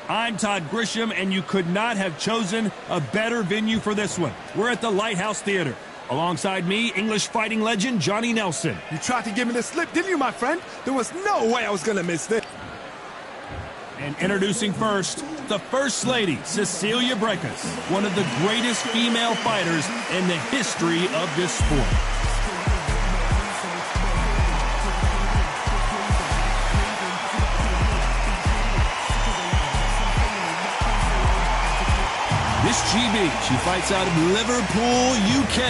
I'm Todd Grisham, and you could not have chosen a better venue for this one. We're at the Lighthouse Theater. Alongside me, English fighting legend Johnny Nelson. You tried to give me the slip, didn't you, my friend? There was no way I was going to miss this. And introducing first, the First Lady, Cecilia Brækhus, one of the greatest female fighters in the history of this sport. This GB, she fights out of Liverpool, UK,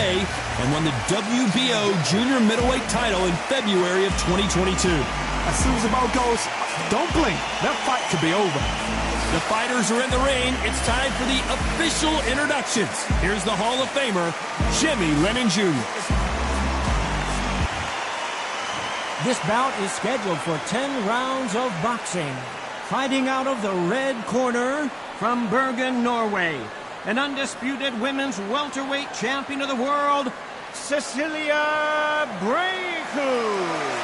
and won the WBO junior middleweight title in February of 2022. As soon as the ball goes, don't blink. That fight could be over. The fighters are in the ring. It's time for the official introductions. Here's the Hall of Famer, Jimmy Lennon Jr. This bout is scheduled for 10 rounds of boxing. Fighting out of the red corner from Bergen, Norway, an undisputed women's welterweight champion of the world, Cecilia Brækhus.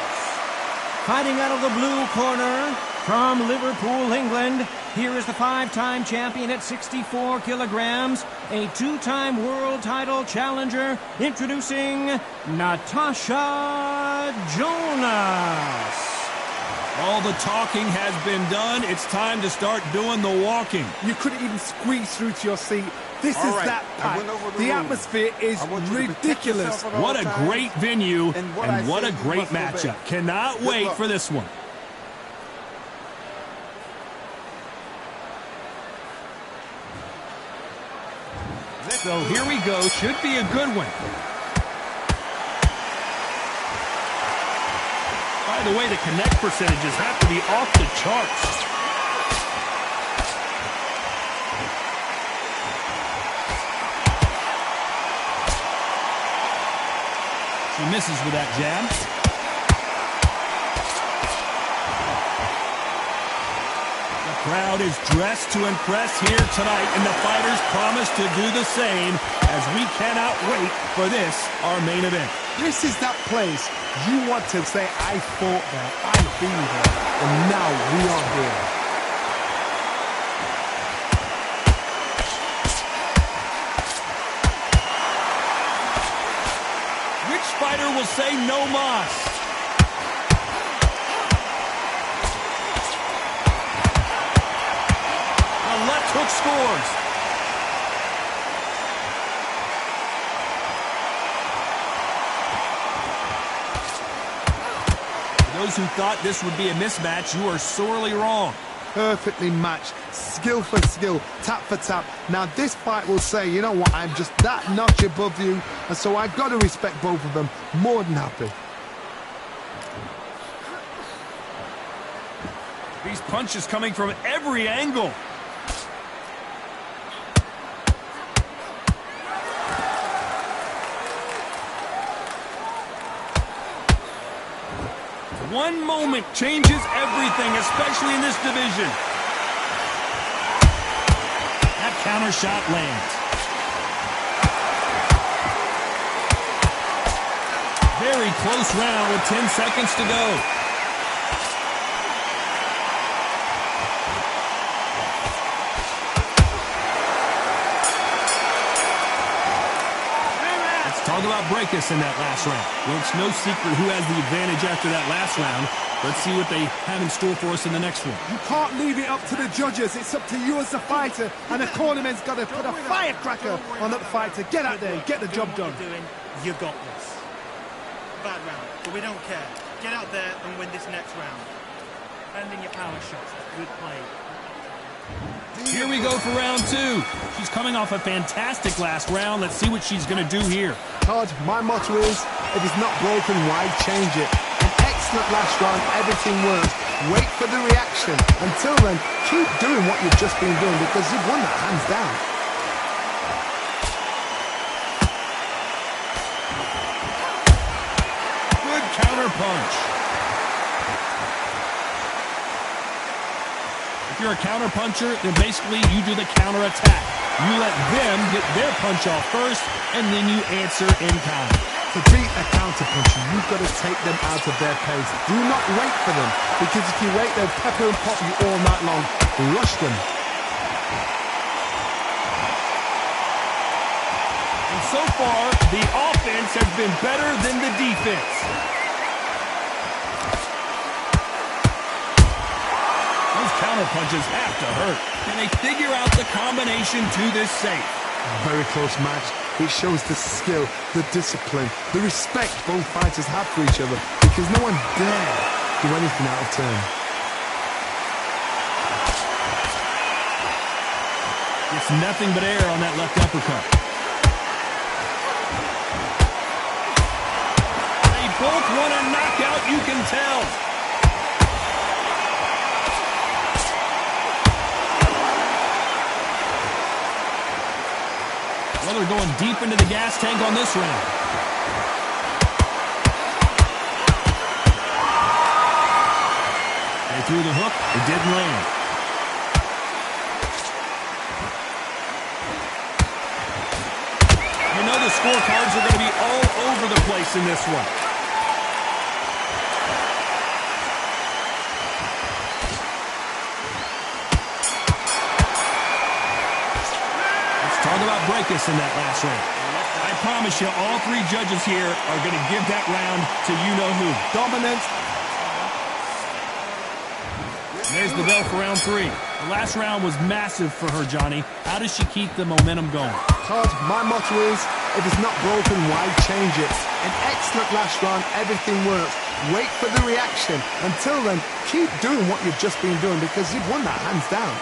Fighting out of the blue corner from Liverpool, England, here is the 5-time champion at 64 kilograms, a 2-time world title challenger, introducing Natasha Jonas. All the talking has been done. It's time to start doing the walking. You couldn't even squeeze through to your seat. This is that pack. The atmosphere is ridiculous. What a great venue and what a great matchup. Cannot wait for this one. So here we go. Should be a good one. By the way, the connect percentages have to be off the charts. She misses with that jab. The crowd is dressed to impress here tonight, and the fighters promise to do the same as we cannot wait for this, our main event. This is that place you want to say, I fought there, I've been there, and now we are here. Which fighter will say no mas? A left hook scores. Those who thought this would be a mismatch, you are sorely wrong. Perfectly matched, skill for skill, tap for tap. Now this fight will say, you know what, I'm just that notch above you, and so I've got to respect both of them. More than happy. These punches coming from every angle. One moment changes everything, especially in this division. That counter shot lands. Very close round with 10 seconds to go. Talk about Brækhus in that last round. Well, it's no secret who has the advantage after that last round. Let's see what they have in store for us in the next one. You can't leave it up to the judges. It's up to you as the fighter, and the cornerman's got to put a firecracker on that fighter. Get out there, get the job done. You got this. Bad round, but we don't care. Get out there and win this next round. Landing your power shots. Good play. Here we go for round two. She's coming off a fantastic last round. Let's see what she's going to do here. Todd, my motto is, if it's not broken, why change it? An excellent last round, everything works. Wait for the reaction. Until then, keep doing what you've just been doing because you've won that hands down. Good counter punch. If you're a counter puncher, then basically you do the counter attack. You let them get their punch off first, and then you answer in kind. To beat a counter puncher, you've got to take them out of their pace. Do not wait for them, because if you wait, they'll pepper and pop you all night long. Rush them. so far, the offense has been better than the defense. Those counter punches have to hurt. Can they figure out the combination to this safe? Very close match. It shows the skill, the discipline, the respect both fighters have for each other, because no one dare do anything out of turn. It's nothing but air on that left uppercut. They both want a knockout, you can tell. Well, they're going deep into the gas tank on this round. They threw the hook. It didn't land. You know the scorecards are going to be all over the place in this one. Talk about breakers in that last round. I promise you, all three judges here are going to give that round to you-know-who. Dominant. There's the bell for round 3. The last round was massive for her, Johnny. How does she keep the momentum going? Todd, my motto is, if it's not broken, why change it? An excellent last round, everything works. Wait for the reaction. Until then, keep doing what you've just been doing, because you've won that hands down.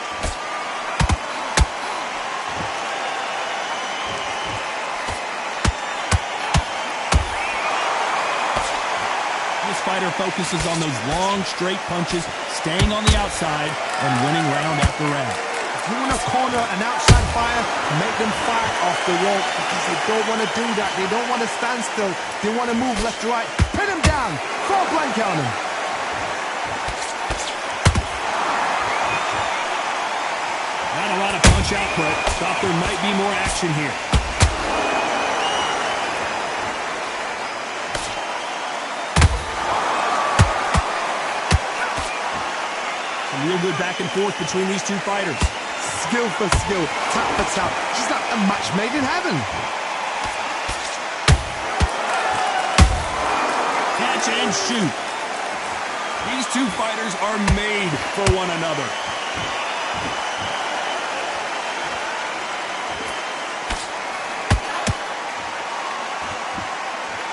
This fighter focuses on those long, straight punches, staying on the outside, and winning round after round. If you want to corner an outside fighter, make them fight off the rope, because they don't want to do that. They don't want to stand still. They want to move left to right. Pin them down. Throw a blanket on them. Not a lot of punch output. Thought there might be more action here. Real good back and forth between these two fighters. Skill for skill, tap for tap. She's like a match made in heaven. Catch and shoot. These two fighters are made for one another.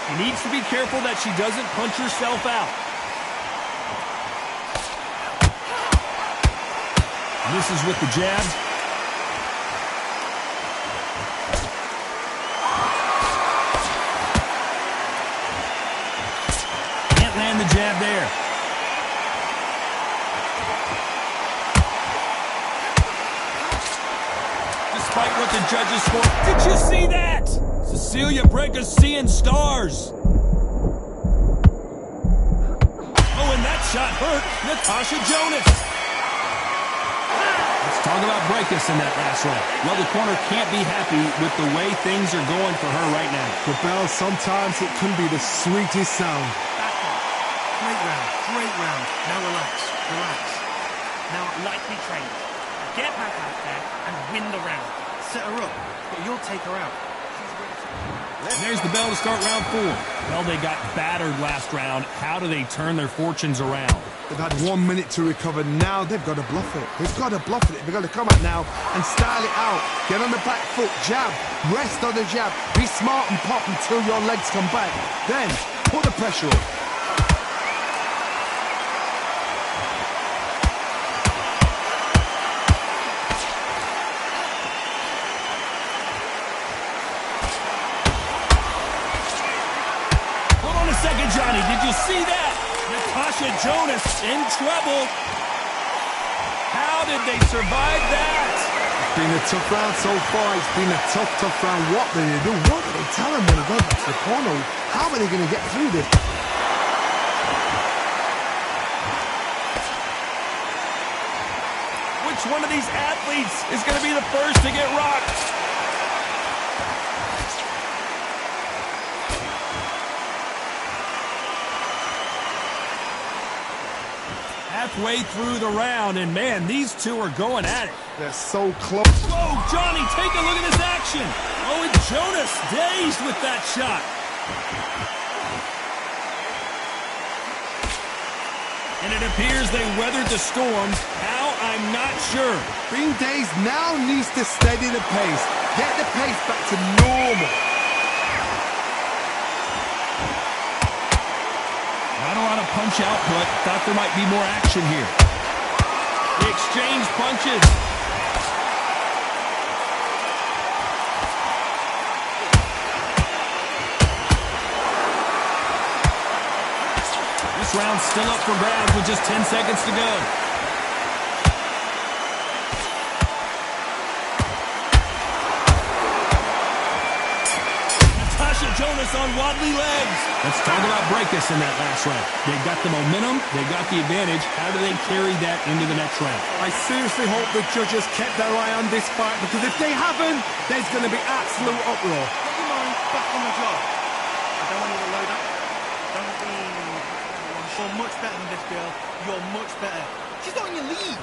She needs to be careful that she doesn't punch herself out. This is with the jab. Can't land the jab there. Despite what the judges scored. Did you see that? Cecilia Breaker's seeing stars. Oh, and that shot hurt Natasha Jonas. Talk about breakus in that last round. Well, the corner can't be happy with the way things are going for her right now. The bell, sometimes it can be the sweetest sound. Back off. Great round. Great round. Now relax. Relax. Now, like we trained. Get back out there and win the round. Set her up, but you'll take her out. And there's the bell to start round 4. Well, they got battered last round. How do they turn their fortunes around? They've had 1 minute to recover. Now they've got to bluff it. They've got to bluff it. They've got to come out now and style it out. Get on the back foot, jab, rest on the jab. Be smart and pop until your legs come back. Then, put the pressure on. Second, Johnny, did you see that? Natasha Jonas in trouble. How did they survive that? It's been a tough round so far. It's been a tough round. What do they do? What do they tell them when they go back to the corner? How are they going to get through this? Which one of these athletes is going to be the first to get rocked? Halfway through the round, and man, these two are going at it. They're so close. Oh, Johnny, take a look at this action. Oh, and Jonas dazed with that shot. And it appears they weathered the storm. How? I'm not sure. Being dazed now needs to steady the pace. Get the pace back to normal. Not a lot of punch output. Thought there might be more action here. They exchange punches. This round's still up for grabs with just 10 seconds to go. Natasha Jonas on wobbly legs. Let's talk about Breakus in that last round. They've got the momentum. They've got the advantage. How do they carry that into the next round? I seriously hope the judges kept their eye on this fight, because if they haven't, there's going to be absolute uproar. Get your mind back on the job. I don't want you to load up. Don't be... You're much better than this girl. You're much better. She's not in your league.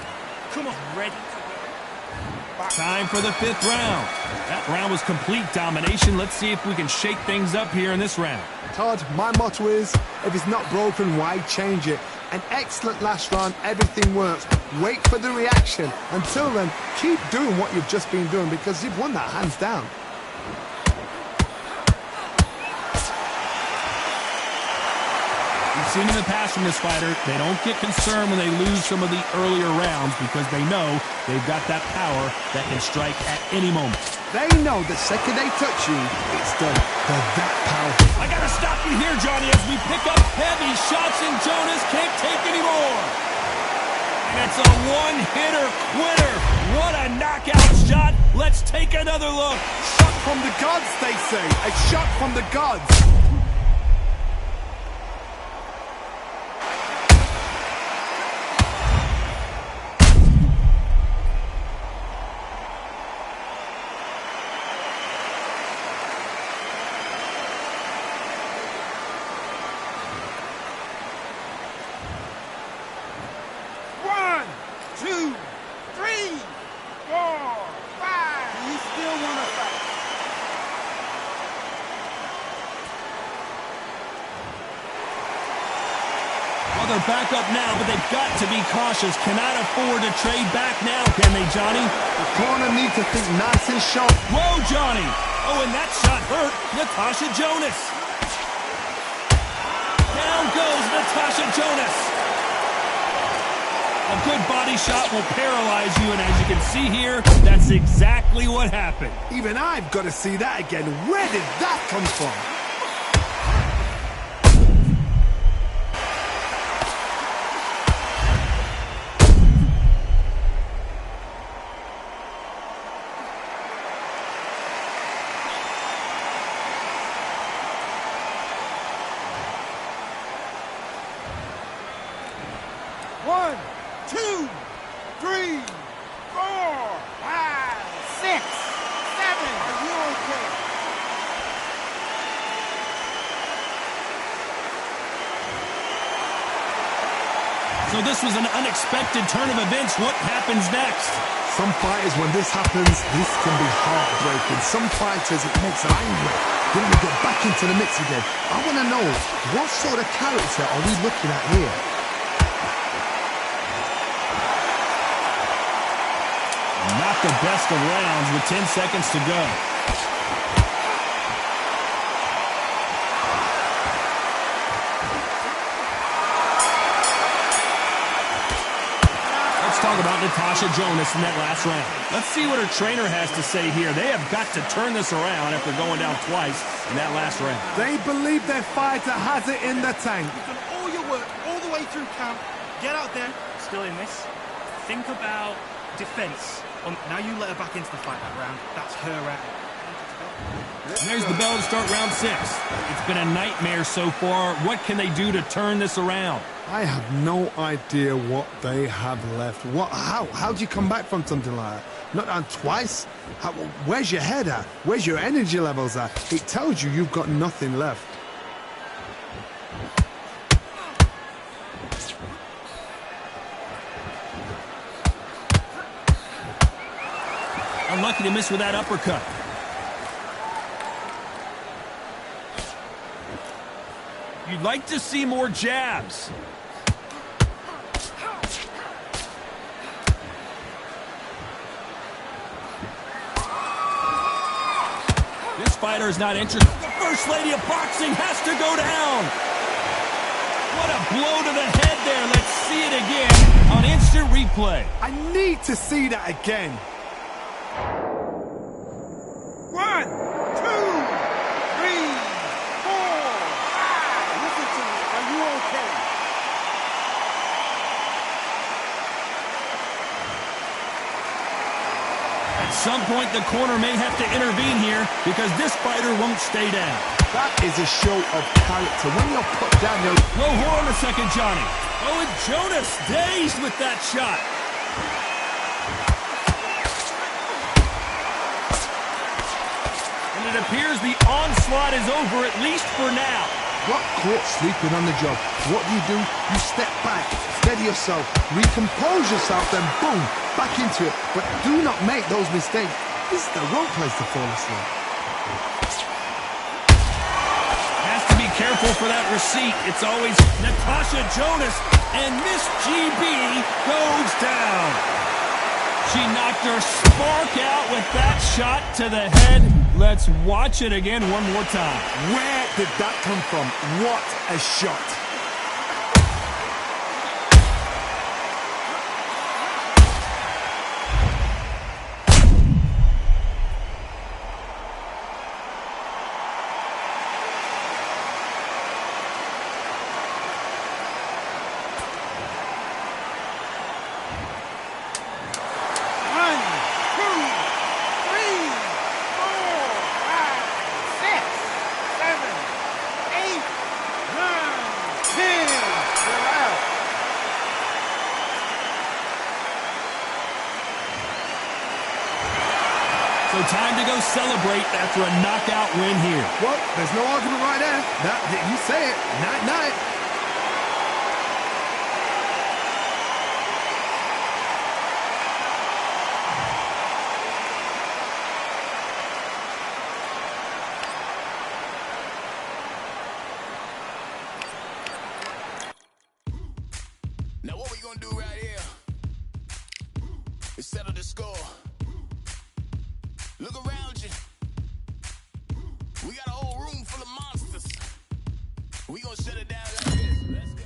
Come on, ready to go. Time for the 5th round. That round was complete domination. Let's see if we can shake things up here in this round. Todd, my motto is, if it's not broken, why change it? An excellent last round, everything works. Wait for the reaction. Until then, keep doing what you've just been doing, because you've won that hands down. We've seen in the past from this fighter, they don't get concerned when they lose some of the earlier rounds because they know they've got that power that can strike at any moment. They know the second they touch you, it's done. They're that powerful. I gotta stop you here, Johnny, as we pick up heavy shots and Jonas can't take any more. And it's a one-hitter quitter. What a knockout shot. Let's take another look. Shot from the gods, they say. A shot from the gods. They're back up now, but they've got to be cautious. Cannot afford to trade back now, can they, Johnny? The corner needs to think nice and sharp. Whoa, Johnny! Oh, and that shot hurt Natasha Jonas. Down goes Natasha Jonas. A good body shot will paralyze you, and as you can see here, that's exactly what happened. Even I've got to see that again. Where did that come from? One, two, three, four, five, six, seven. Are you okay? So this was an unexpected turn of events. What happens next? Some fighters, when this happens, this can be heartbreaking. Some fighters, it makes them angry. Then we get back into the mix again. I want to know, what sort of character are we looking at here? Not the best of rounds with 10 seconds to go. Let's talk about Natasha Jonas in that last round. Let's see what her trainer has to say here. They have got to turn this around after going down twice in that last round. They believe their fighter has it in the tank. You've done all your work all the way through camp. Get out there. Still in this. Think about defense. Now you let her back into the fight that round. That's her round. And there's the bell to start round 6. It's been a nightmare so far. What can they do to turn this around? I have no idea what they have left. How do you come back from something like that? Not down twice? Where's your head at? Where's your energy levels at? It tells you you've got nothing left. Unlucky to miss with that uppercut. You'd like to see more jabs. This fighter is not interested. The First Lady of Boxing has to go down. What a blow to the head there. Let's see it again on instant replay. I need to see that again. 1, 2, 3, 4, 5. Listen to me. Are you okay? At some point, the corner may have to intervene here because this fighter won't stay down. That is a show of character. When you're put down, you're... No horn a second, Johnny. Oh, and Jonas dazed with that shot. And it appears the onslaught is over, at least for now. got caught sleeping on the job. What do? You step back, steady yourself, recompose yourself, then boom, back into it. But do not make those mistakes. This is the wrong place to fall asleep. Has to be careful for that receipt. It's always Natasha Jonas, and Miss GB goes down. She knocked her spark out with that shot to the head. Let's watch it again one more time. Where did that come from? What a shot. So time to go celebrate after a knockout win here. Well, there's no argument right there. You say it. Night-night. Now what we gonna do right here is settle the score. Look around you. We got a whole room full of monsters. We gonna shut it down like this. Let's go.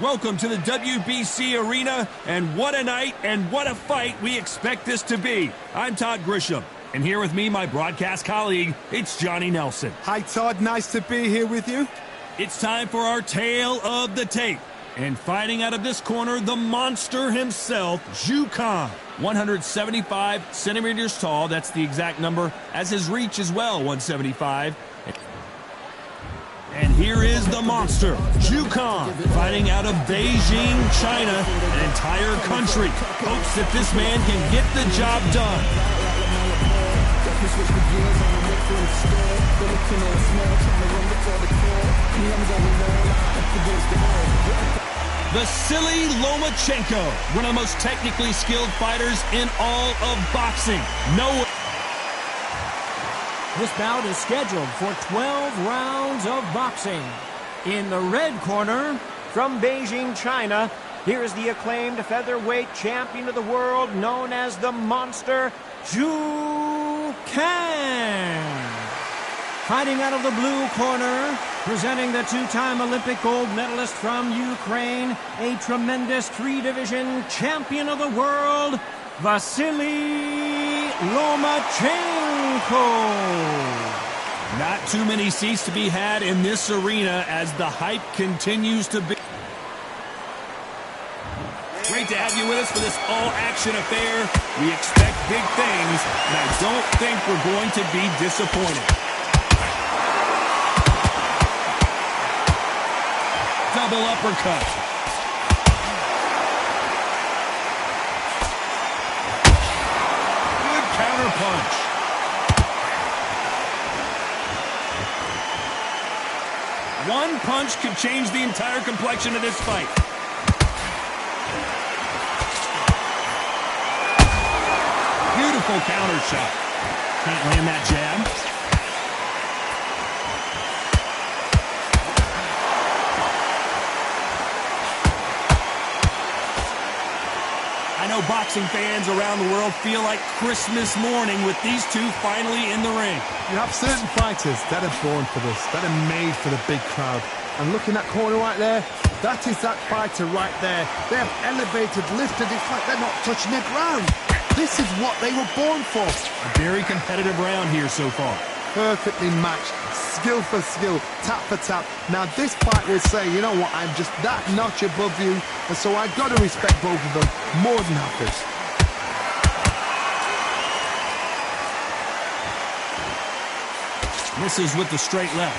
Welcome to the WBC arena, and what a night and what a fight we expect this to be. I'm Todd Grisham, and here with me, my broadcast colleague, it's Johnny Nelson. Hi, Todd. Nice to be here with you. It's time for our tale of the tape. And fighting out of this corner, the monster himself, Zhu Khan. 175 centimeters tall, that's the exact number, as his reach as well, 175. And here is the monster, Zhu Khan, fighting out of Beijing, China, an entire country. Hopes that this man can get the job done. Vasily Lomachenko, one of the most technically skilled fighters in all of boxing. This bout is scheduled for 12 rounds of boxing. In the red corner, from Beijing, China, here is the acclaimed featherweight champion of the world known as the Monster, Zhu Kang. Fighting out of the blue corner, presenting the two-time Olympic gold medalist from Ukraine, a tremendous three-division champion of the world, Vasily Lomachenko. Not too many seats to be had in this arena as the hype continues to be. Great to have you with us for this all-action affair. We expect big things, and I don't think we're going to be disappointed. Double uppercut. Good counter punch. One punch could change the entire complexion of this fight. Beautiful counter shot. Can't land that jab. I know boxing fans around the world feel like Christmas morning with these two finally in the ring. You have certain fighters that are born for this, that are made for the big crowd. And look in that corner right there, that is that fighter right there. They have elevated, lifted, it's like they're not touching the ground. This is what they were born for. A very competitive round here so far. Perfectly matched, skill for skill, tap for tap. Now this fight will say, you know what, I'm just that notch above you, and so I got to respect both of them more than happy. Misses with the straight left.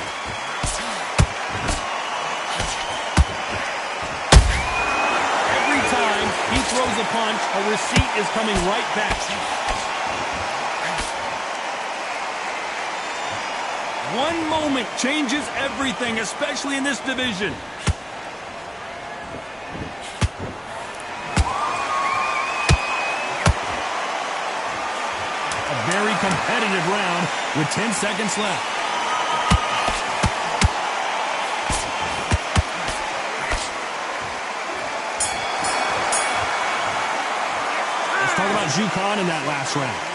Every time he throws a punch, a receipt is coming right back. One moment changes everything, especially in this division. A very competitive round with 10 seconds left. Let's talk about Zhu Khan in that last round.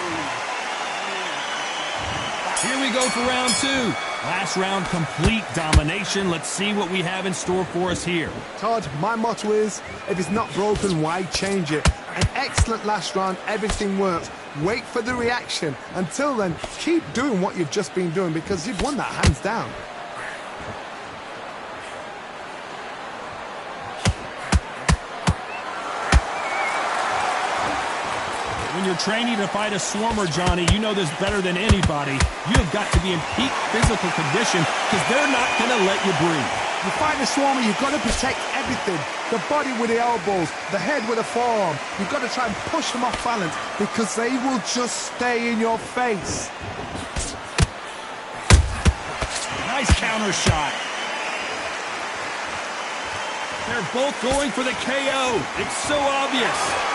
Here we go for round two. Last round, complete domination. Let's see what we have in store for us here. Todd, my motto is, if it's not broken, why change it? An excellent last round, everything works. Wait for the reaction. Until then, keep doing what you've just been doing because you've won that hands down. When you're training to fight a swarmer, Johnny, you know this better than anybody. You have got to be in peak physical condition because they're not going to let you breathe. You fight a swarmer, you've got to protect everything. The body with the elbows, the head with the forearm. You've got to try and push them off balance because they will just stay in your face. Nice counter shot. They're both going for the KO. It's so obvious.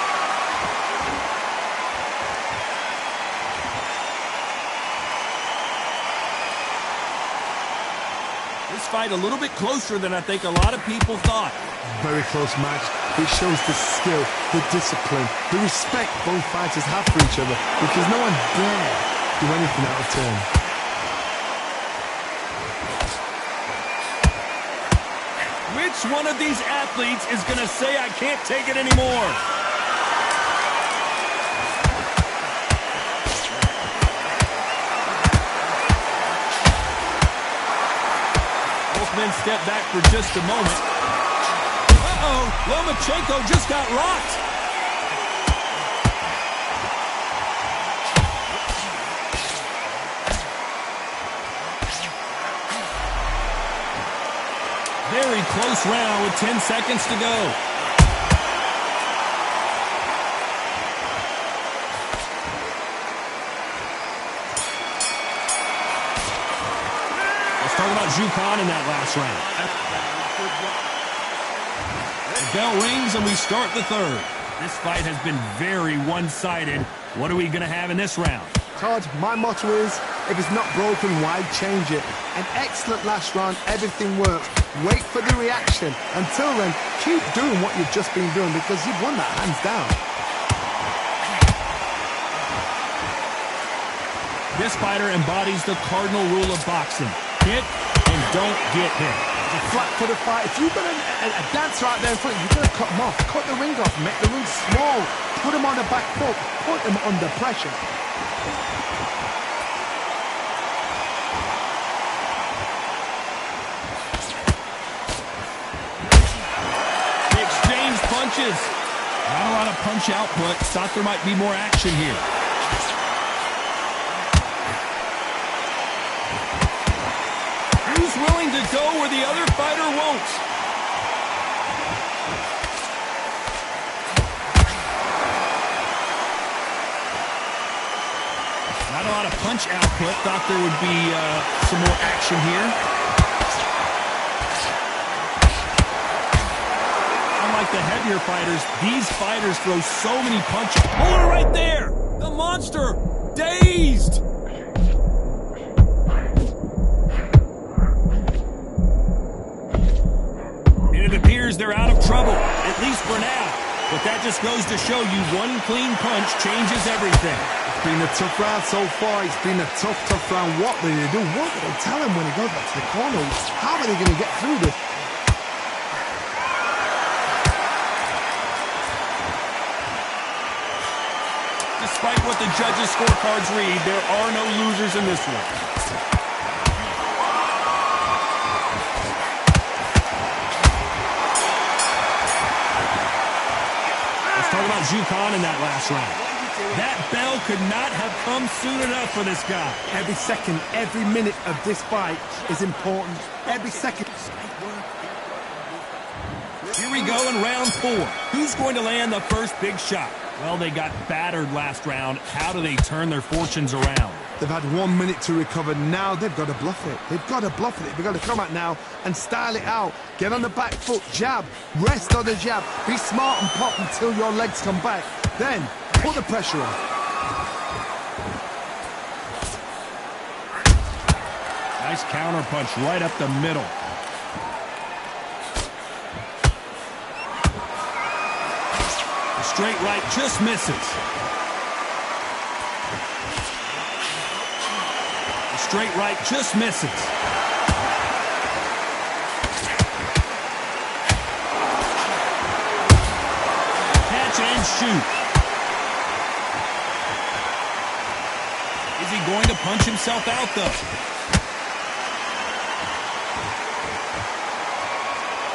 This fight a little bit closer than I think a lot of people thought. Very close match. It shows the skill, the discipline, the respect both fighters have for each other because no one dare do anything out of turn. Which one of these athletes is going to say, I can't take it anymore? Men step back for just a moment. Uh-oh, Lomachenko just got rocked. Very close round with 10 seconds to go. Talk about Zhu Khan in that last round. The bell rings and we start the third. This fight has been very one-sided. What are we going to have in this round? Todd, my motto is, if it's not broken, why change it? An excellent last round, everything works. Wait for the reaction. Until then, keep doing what you've just been doing because you've won that hands down. This fighter embodies the cardinal rule of boxing. Hit and don't get hit. It's a flat-footed fight. If you've got a dancer out there in front, you've got to cut them off. Cut the ring off. Make the ring small. Put them on the back foot. Put them under pressure. They exchange punches. Not a lot of punch output. Thought there might be more action here. Who's willing to go where the other fighter won't? Not a lot of punch output. Thought there would be some more action here. Unlike the heavier fighters, these fighters throw so many punches. Hold it right there! The monster! Dazed! And it appears they're out of trouble, at least for now. But that just goes to show you one clean punch changes everything. It's been a tough round so far. It's been a tough round. What will they do? What will they tell him when he goes back to the corner? How are they going to get through this? Despite what the judges' scorecards read, there are no losers in this one. Let's talk about Zhu Khan in that last round. That bell could not have come soon enough for this guy. Every second, every minute of this fight is important. Every second. Here we go in round 4. Who's going to land the first big shot? Well, they got battered last round. How do they turn their fortunes around? They've had 1 minute to recover. Now they've got to bluff it. They've got to bluff it. They've got to come out now and style it out. Get on the back foot, jab, rest on the jab. Be smart and pop until your legs come back. Then put the pressure on. Nice counter punch right up the middle. Straight right just misses. The straight right just misses. Catch and shoot. Is he going to punch himself out, though?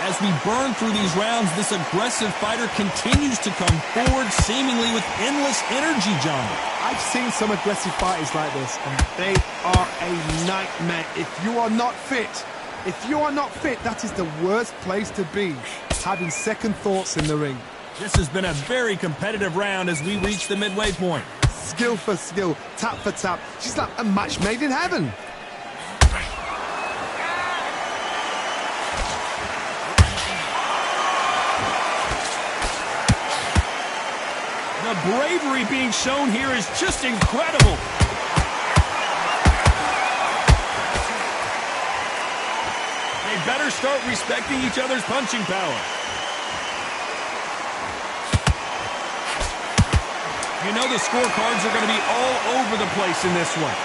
As we burn through these rounds, this aggressive fighter continues to come forward, seemingly with endless energy, John. I've seen some aggressive fighters like this, and they are a nightmare. If you are not fit, that is the worst place to be, having second thoughts in the ring. This has been a very competitive round as we reach the midway point. Skill for skill, tap for tap. She's like a match made in heaven. The bravery being shown here is just incredible. They better start respecting each other's punching power. You know the scorecards are going to be all over the place in this one.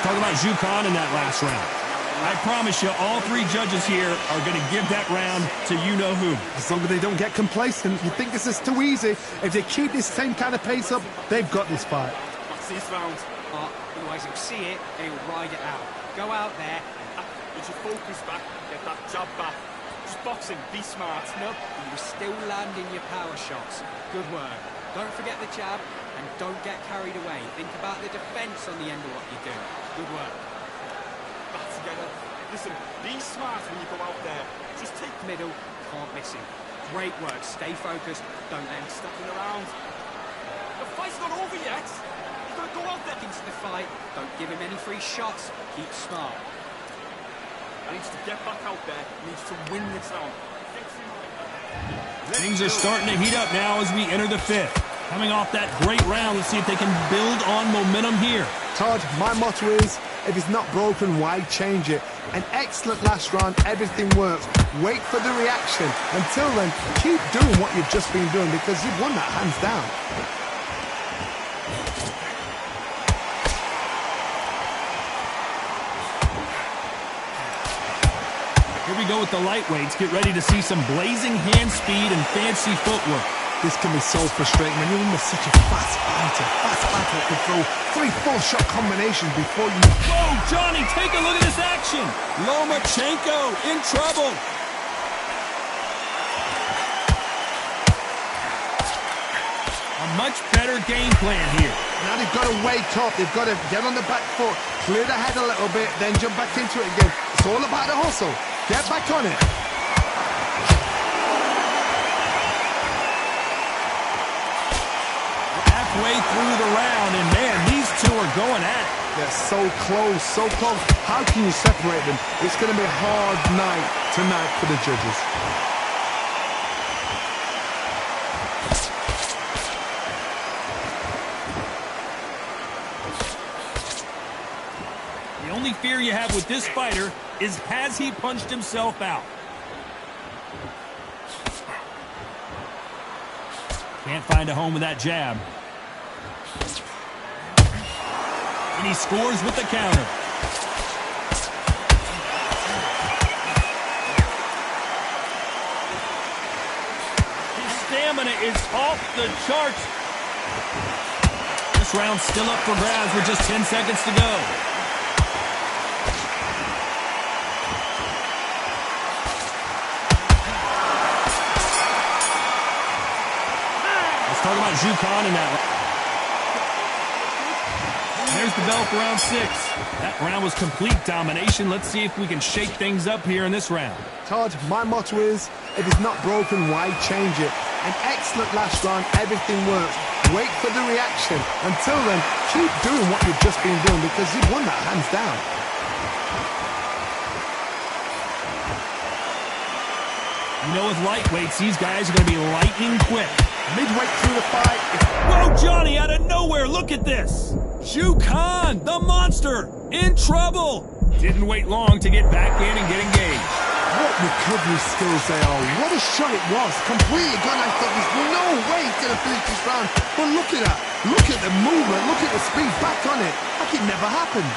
Talk about Zhu Khan in that last round. I promise you, all 3 judges here are going to give that round to you-know-who. As long as they don't get complacent, you think this is too easy. If they keep this same kind of pace up, they've got this fight. That's this round. Otherwise he'll see it and he'll ride it out. Go out there. Get your focus back. Get that jab back. Just boxing. Be smart. Nope. You were still landing your power shots. Good work. Don't forget the jab and don't get carried away. Think about the defense on the end of what you do. Good work. Back together. Listen, be smart when you go out there. Just take Middle, can't miss him. Great work. Stay focused. Don't let him stepping around. The fight's not over yet. You've got to go out there. into the fight. Don't give him any free shots. Keep smart. He needs to get back out there. He needs to win this round. Things are starting to heat up now as we enter the 5th. Coming off that great round, let's see if they can build on momentum here. Todd, my motto is, if it's not broken, why change it? An excellent last round, everything works. Wait for the reaction. Until then, keep doing what you've just been doing because you've won that hands down. Here we go with the lightweights. Get ready to see some blazing hand speed and fancy footwork. This can be so frustrating when you're in such a fast fighter that can throw 3 full-shot combinations before you... Whoa, Johnny, take a look at this action. Lomachenko in trouble. A much better game plan here. Now they've got to wake up. They've got to get on the back foot, clear the head a little bit, then jump back into it again. It's all about the hustle. Get back on it. Halfway through the round, and man, these two are going at it. They're so close, so close. How can you separate them? It's going to be a hard night tonight for the judges. The only fear you have with this fighter is, has he punched himself out? Can't find a home with that jab. And he scores with the counter. His stamina is off the charts. This round's still up for grabs with just 10 seconds to go. Let's talk about Zhu Khan in that round. There's the bell for round 6. That round was complete domination. Let's see if we can shake things up here in this round. Todd, my motto is, if it's not broken, why change it? An excellent last round, everything works. Wait for the reaction. Until then, keep doing what you've just been doing because you've won that hands down. You know, with lightweights, these guys are going to be lightning quick. Midway through the fight, Whoa, Johnny, out of nowhere, look at this. Zhu Khan, the monster, in trouble. Didn't wait long to get back in and get engaged. what recovery skills they are. What a shot it was. Completely gone. I thought there's no way he's going to finish this round. But look at that. Look at the movement. Look at the speed. Back on it. Like it never happened.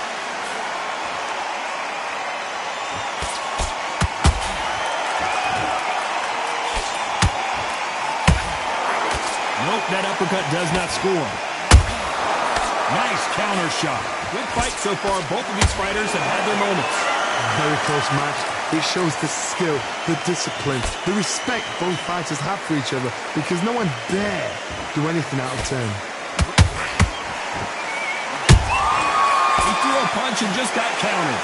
Nope, that uppercut does not score. Nice counter shot. Good fight so far. Both of these fighters have had their moments. Very close match. It shows the skill, the discipline, the respect both fighters have for each other because no one dare do anything out of turn. He threw a punch and just got countered.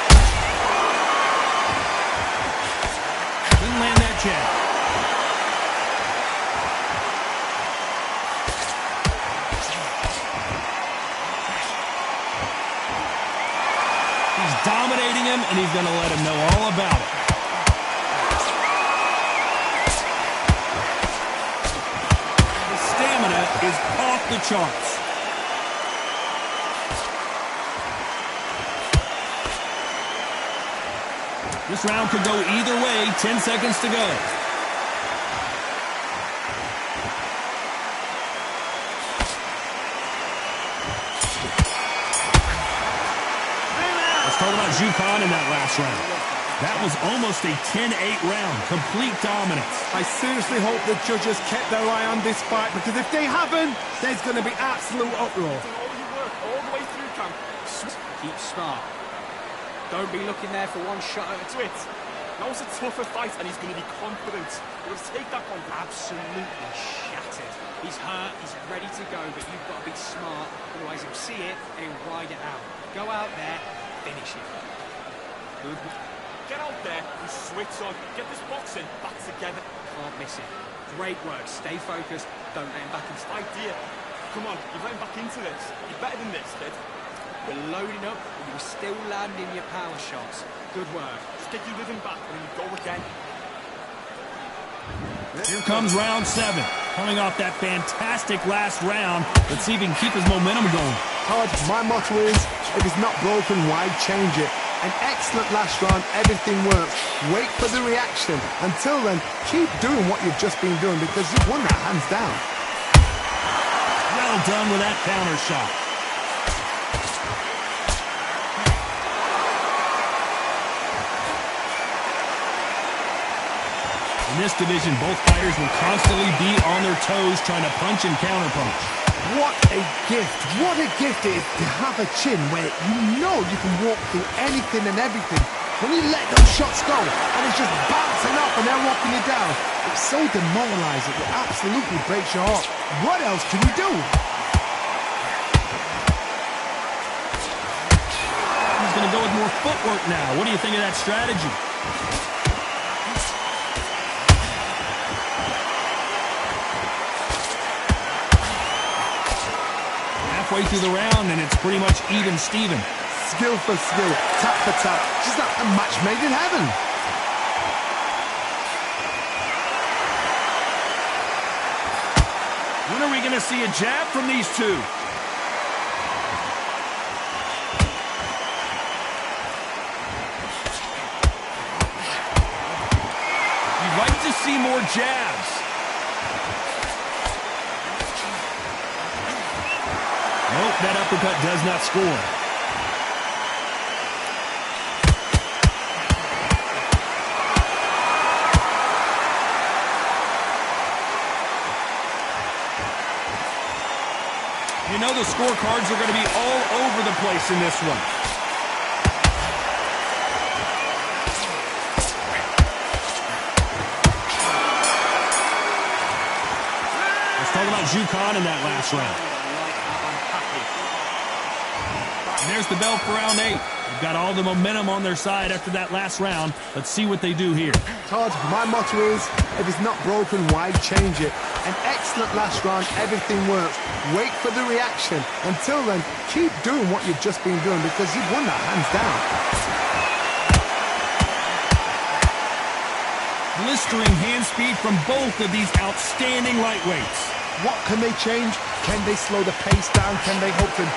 Didn't land that jab. Dominating him, and he's going to let him know all about it. His stamina is off the charts. This round could go either way. 10 seconds to go. Talking about Zhu Khan in that last round. That was almost a 10-8 round. Complete dominance. I seriously hope the judges kept their eye on this fight because if they haven't, there's going to be absolute uproar. All your work, all the way through, camp. Keep smart. Don't be looking there for one shot at a Twit. Now it's a tougher fight, and he's going to be confident. He'll take that confidence. Absolutely shattered. He's hurt, he's ready to go, but you've got to be smart. Otherwise he'll see it and he'll ride it out. Go out there, finish it. Good. Get out there and switch on. Get this boxing back together. Can't miss it. Great work. Stay focused. Don't let him back into the Idea. Come on, you're getting back into this. You're better than this, kid. You're loading up, but you're still landing your power shots. Good work. Just get your rhythm back and then you go again. Here comes round 7. Coming off that fantastic last round. Let's see if he can keep his momentum going. Todd, my motto is, if it's not broken, why change it? An excellent last round, everything works. Wait for the reaction. Until then, keep doing what you've just been doing because you've won that hands down. Well done with that counter shot. In this division, both fighters will constantly be on their toes trying to punch and counterpunch. What a gift. What a gift it is to have a chin where you know you can walk through anything and everything. When you let those shots go and it's just bouncing up and they're walking you down, it's so demoralizing. It absolutely breaks your heart. What else can you do? He's going to go with more footwork now. What do you think of that strategy? halfway through the round, and it's pretty much even Steven. Skill for skill, tap for tap. Just like a match made in heaven. When are we going to see a jab from these two? You'd like to see more jabs. Nope, that uppercut does not score. You know the scorecards are going to be all over the place in this one. Let's talk about Jukan in that last round. And there's the bell for round 8. They've got all the momentum on their side after that last round. Let's see what they do here. Todd, my motto is, if it's not broken, why change it? An excellent last round, everything works. Wait for the reaction. Until then, keep doing what you've just been doing because you've won that hands down. Blistering hand speed from both of these outstanding lightweights. What can they change? Can they slow the pace down? Can they hope to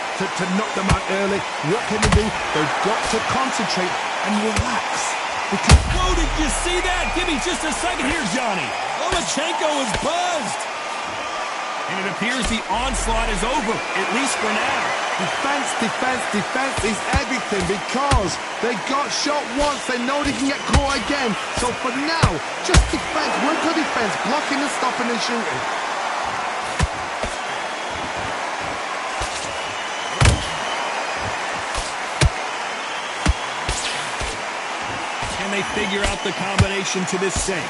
knock them out early? What can they do? They've got to concentrate and relax. Because whoa, did you see that? Give me just a second here, Johnny. Lomachenko is buzzed. And it appears the onslaught is over, at least for now. defense, defense, defense is everything because they got shot once. They know they can get caught again. So for now, just defense, work on defense, blocking and stopping and shooting. Can they figure out the combination to this save?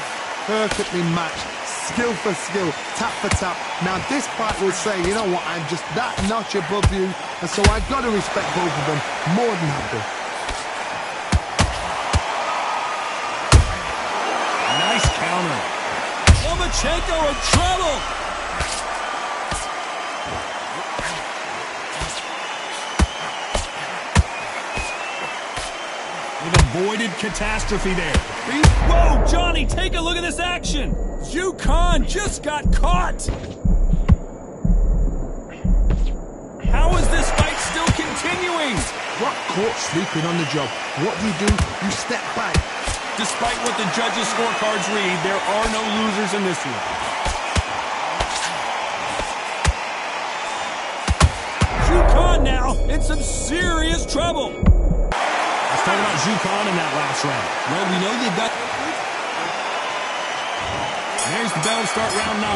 Perfectly matched, skill for skill, tap for tap. Now this fight will say, you know what, I'm just that notch above you, and so I've got to respect both of them more than happy. Nice counter. Lomachenko in trouble. They've avoided catastrophe there. Whoa, Johnny, take a look at this action. Jukan just got caught. How is this fight still continuing? Got caught sleeping on the job. What do? You step back. Despite what the judges' scorecards read, there are no losers in this one. Jukan now in some serious trouble. Let's talk about Jukan in that last round. Well, we know they've got... There's the bell to start round 9.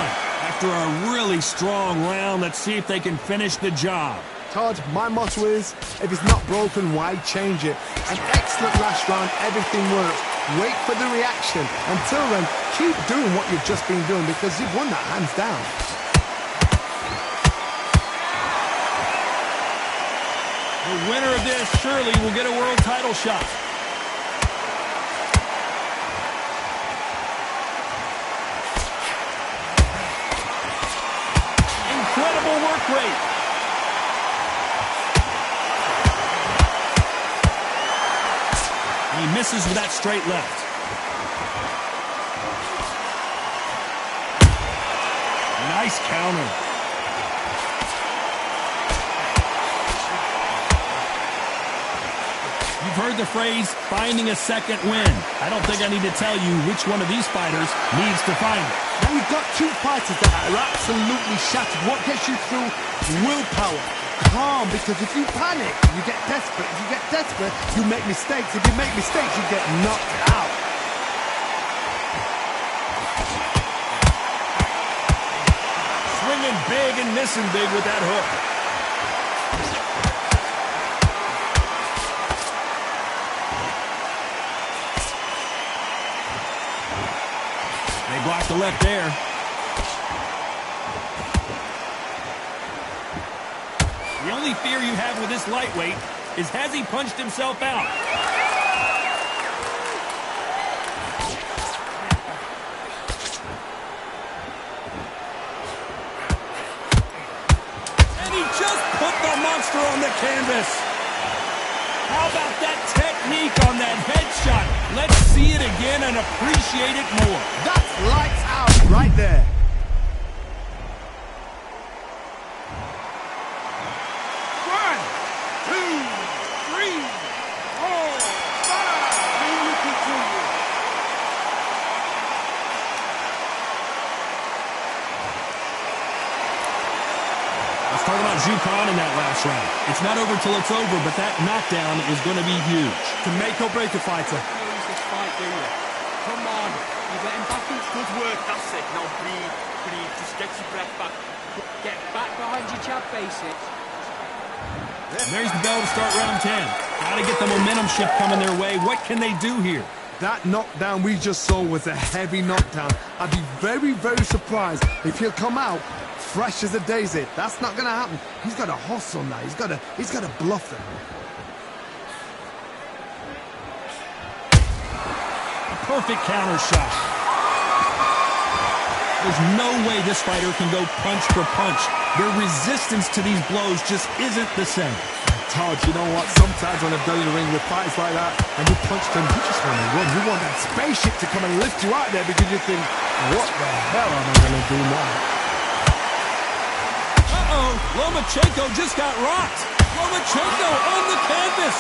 After a really strong round, let's see if they can finish the job. Todd, my motto is, if it's not broken, why change it? An excellent last round, everything works. Wait for the reaction. Until then, keep doing what you've just been doing because you've won that hands down. The winner of this surely will get a world title shot. Incredible work rate. He misses with that straight left. Nice counter. You've heard the phrase, finding a second win. I don't think I need to tell you which one of these fighters needs to find it. Now we've got two fighters that are absolutely shattered. What gets you through? Willpower. Calm, because if you panic, you get desperate. If you get desperate, you make mistakes. If you make mistakes, you get knocked out. Swinging big and missing big with that hook. They blocked the left there. The only fear you have with this lightweight is, has he punched himself out? And he just put the monster on the canvas. How about that technique on that headshot? Let's see it again and appreciate it more. That's lights out right there. One, two, three, four, five. And you continue. Let's talk about Zhu Khan in that last round. It's not over till it's over, but that knockdown is going to be huge. To make or break a fighter. Lose this fight, do you? Come on, you get him back into Good work, that's it. Now breathe, breathe. Just get your breath back. get back behind your jab basics. And there's the bell to start round 10. Got to get the momentum shift coming their way. What can they do here? That knockdown we just saw was a heavy knockdown. I'd be very, very surprised if he'll come out fresh as a daisy. That's not going to happen. He's got to hustle now. He's got to bluff them. A perfect counter shot. There's no way this fighter can go punch for punch. Their resistance to these blows just isn't the same. Todd, you know what? Sometimes when I've done in the ring with fights like that, and you punch them, you just want to run. You want that spaceship to come and lift you out there because you think, what the hell am I going to do now? Uh-oh, Lomachenko just got rocked. Lomachenko on the canvas.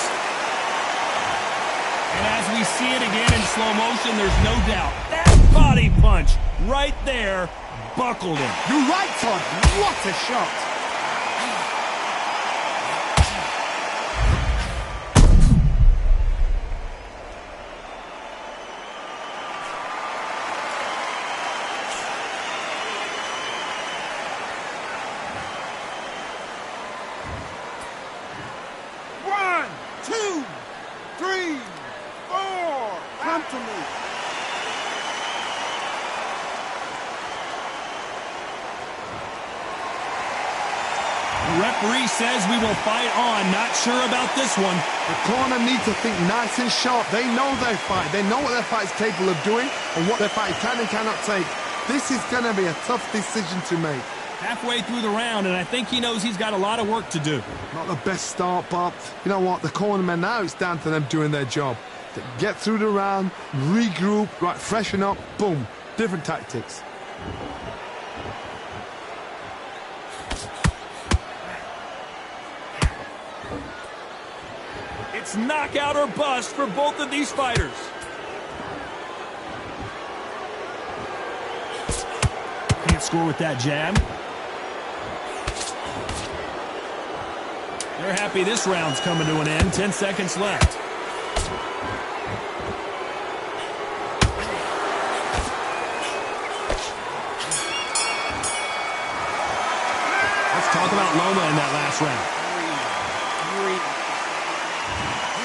And as we see it again in slow motion, there's no doubt that body punch right there buckled him. You're right, Todd. What a shot. One, two, three, four. Come to me. The referee says we will fight on. Not sure about this one. The corner need to think nice and sharp. They know their fight. They know what their fight is capable of doing and what their fight can and cannot take. This is going to be a tough decision to make. Halfway through the round, and I think he knows he's got a lot of work to do. Not the best start, but you know what? The cornermen now, it's down to them doing their job. To get through the round, regroup, right, freshen up, boom. Different tactics. It's knockout or bust for both of these fighters. Can't score with that jab. They're happy this round's coming to an end. 10 seconds left. Let's talk about Loma in that last round.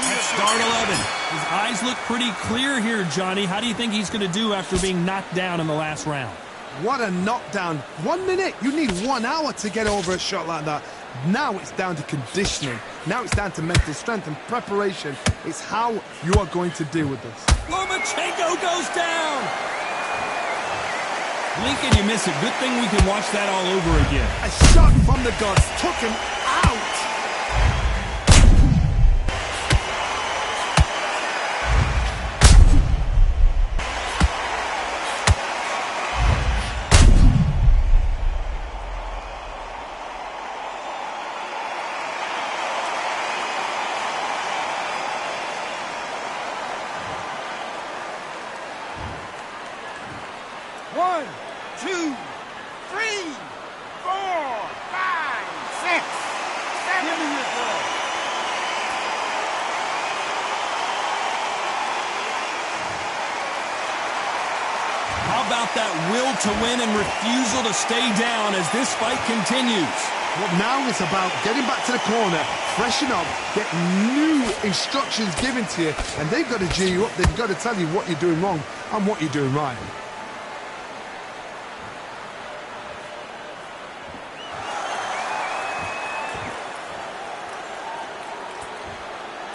At start 11. His eyes look pretty clear here, Johnny. How do you think he's going to do after being knocked down in the last round? What a knockdown. 1 minute. You need 1 hour to get over a shot like that. Now it's down to conditioning. Now it's down to mental strength and preparation. It's how you are going to deal with this. Lomachenko goes down. Blink and you miss it. Good thing we can watch that all over again. A shot from the gods took him out. One, two, three, four, five, six, seven. Give me your ball. How about that will to win and refusal to stay down as this fight continues? Well, now it's about getting back to the corner, freshen up, get new instructions given to you, and they've got to G you up. They've got to tell you what you're doing wrong and what you're doing right.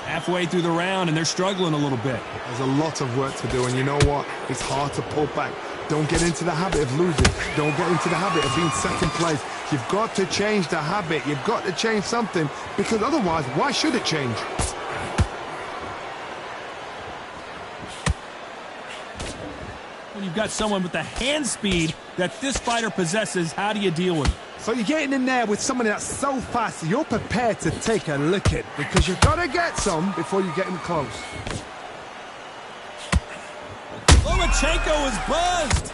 Halfway through the round, and they're struggling a little bit. There's a lot of work to do, and you know what? It's hard to pull back. Don't get into the habit of losing. Don't get into the habit of being second place. You've got to change the habit. You've got to change something, because otherwise, why should it change? When you've got someone with the hand speed that this fighter possesses, how do you deal with it? So you're getting in there with somebody that's so fast, you're prepared to take a licking, because you've got to get some before you get him close. Lomachenko is buzzed.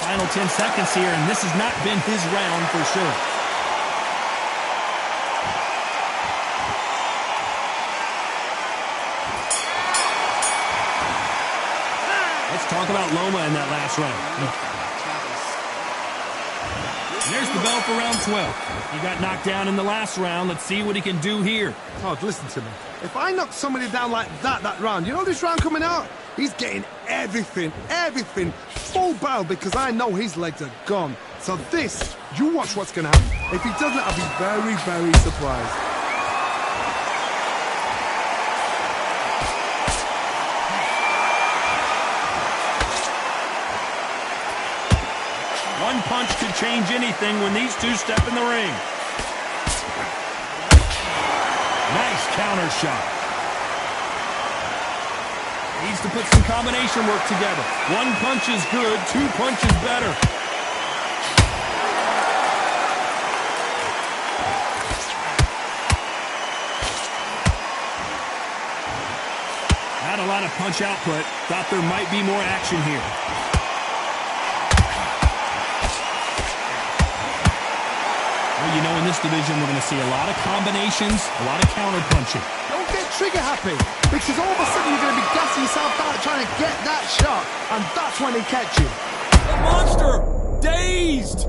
Final 10 seconds here, and this has not been his round for sure. Let's talk about Loma in that last round. And there's the bell for round 12. He got knocked down in the last round. Let's see what he can do here. Todd, listen to me. If I knock somebody down like that round, you know this round coming out? He's getting everything, full barrel, because I know his legs are gone. So this, you watch what's going to happen. If he doesn't, I'll be very, very surprised. One punch could change anything when these two step in the ring. Nice counter shot. Needs to put some combination work together. One punch is good, two punches better. Not a lot of punch output. Thought there might be more action here. Well, you know, in this division, we're going to see a lot of combinations, a lot of counter punching. Don't get trigger happy, because all of a sudden you're going to be gassing yourself out trying to get that shot, and that's when they catch you. The monster! Dazed!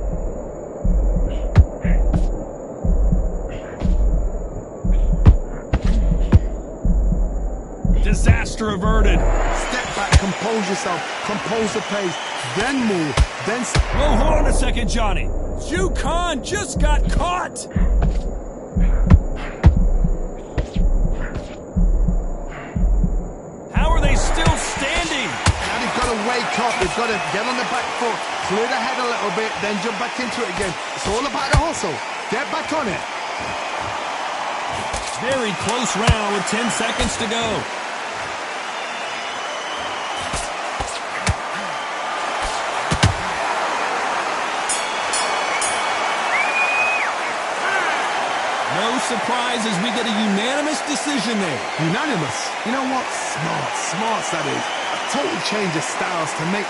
Disaster averted. Step back, compose yourself, compose the pace, then move, then... Whoa, hold on a second, Johnny. Zhu Khan just got caught! How are they still standing? Now they've got to wake up, they've got to get on the back foot, clear the head a little bit, then jump back into it again. It's all about the hustle. Get back on it. Very close round with 10 seconds to go. No surprises, we get a unanimous decision there. Unanimous? You know what? Smart that is. A total change of styles to make